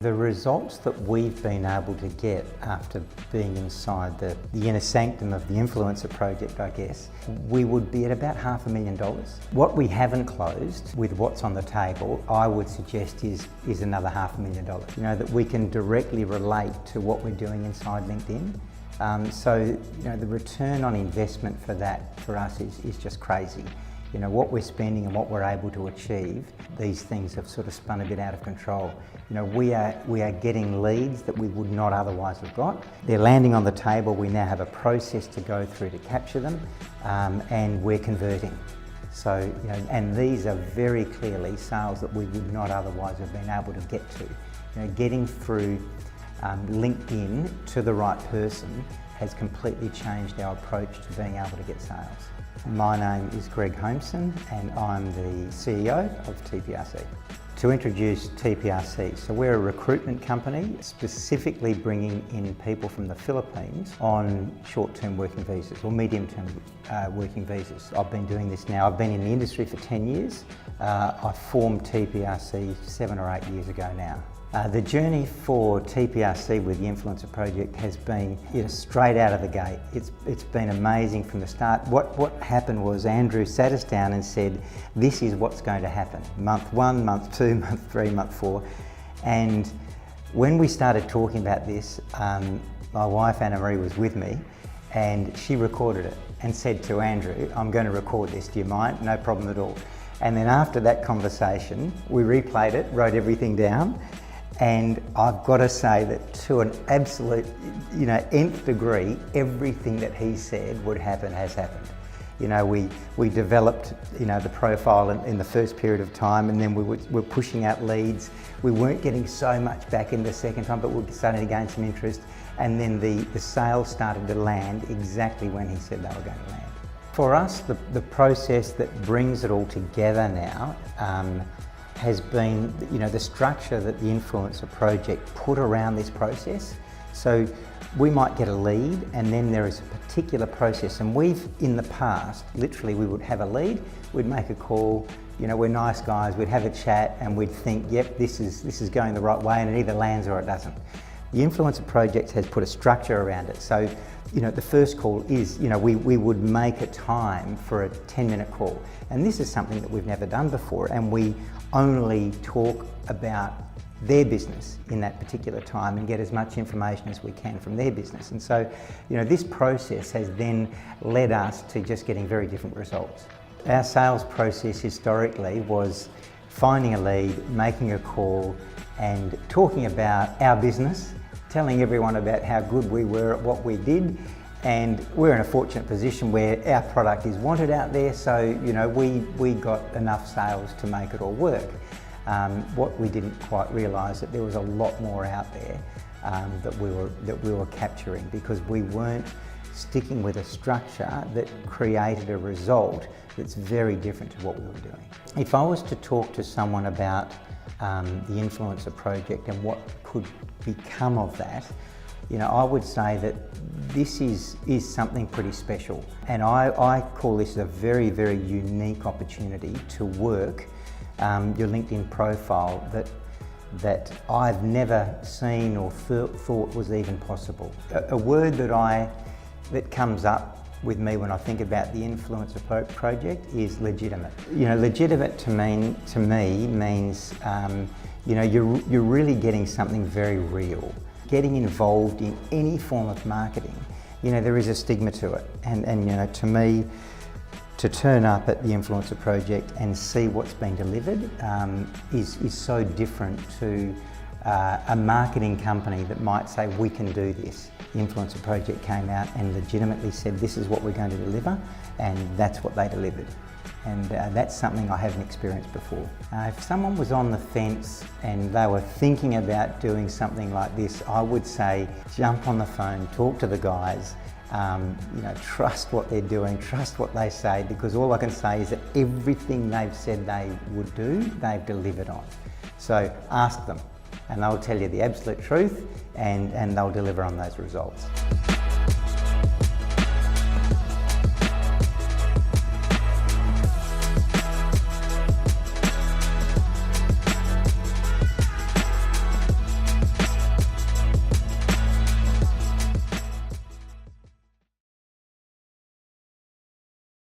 The results that we've been able to get after being inside the inner sanctum of the Influencer project, I guess, we would be at about $500,000. What we haven't closed with what's on the table, I would suggest is another $500,000. You know, that we can directly relate to what we're doing inside LinkedIn. So, you know, the return on investment for that, for us, is just crazy. You know, what we're spending and what we're able to achieve, these things have sort of spun a bit out of control. You know, we are getting leads that we would not otherwise have got. They're landing on the table. We now have a process to go through to capture them, and we're converting. So, you know, and these are very clearly sales that we would not otherwise have been able to get to. You know, getting through LinkedIn to the right person has completely changed our approach to being able to get sales. My name is Greg Homeson and I'm the CEO of TPRC. To introduce TPRC, so we're a recruitment company specifically bringing in people from the Philippines on short-term working visas or medium-term working visas. I've been doing this now, I've been in the industry for 10 years. I formed TPRC 7 or 8 years ago now. The journey for TPRC with the Influencer project has been straight out of the gate. It's been amazing from the start. What happened was Andrew sat us down and said, this is what's going to happen. Month 1, month 2, month 3, month 4. And when we started talking about this, my wife Anna Marie was with me and she recorded it and said to Andrew, I'm going to record this, do you mind? No problem at all. And then after that conversation, we replayed it, wrote everything down. And I've got to say that to an absolute, nth degree, everything that he said would happen has happened. You know, we developed, the profile in the first period of time, and then we were pushing out leads. We weren't getting so much back in the second time, but we were starting to gain some interest. And then the sales started to land exactly when he said they were going to land. For us, the process that brings it all together now, has been, the structure that the Influencer project put around this process. So we might get a lead and then there is a particular process, and we've, in the past, literally we would have a lead, we'd make a call, we're nice guys, we'd have a chat and we'd think, yep, this is going the right way, and it either lands or it doesn't. The Influencer project has put a structure around it. So, the first call is, we would make a time for a 10-minute call. And this is something that we've never done before, and we only talk about their business in that particular time and get as much information as we can from their business. And so, this process has then led us to just getting very different results. Our sales process historically was finding a lead, making a call, and talking about our business, telling everyone about how good we were at what we did. And we're in a fortunate position where our product is wanted out there, so we got enough sales to make it all work. What we didn't quite realise that there was a lot more out there that we were capturing, because we weren't sticking with a structure that created a result that's very different to what we were doing. If I was to talk to someone about the Influencer project and what could become of that, I would say that this is something pretty special, and I call this a very, very unique opportunity to work your LinkedIn profile that I've never seen or thought was even possible. A word that comes up with me when I think about the Influencer project is legitimate. Legitimate to me means you're really getting something very real. Getting involved in any form of marketing, there is a stigma to it. And to me, to turn up at the Influencer project and see what's been delivered is so different to a marketing company that might say, we can do this. The Influencer project came out and legitimately said, this is what we're going to deliver, and that's what they delivered. And that's something I haven't experienced before. If someone was on the fence and they were thinking about doing something like this, I would say jump on the phone, talk to the guys, trust what they're doing, trust what they say, because all I can say is that everything they've said they would do, they've delivered on. So ask them and they'll tell you the absolute truth, and they'll deliver on those results.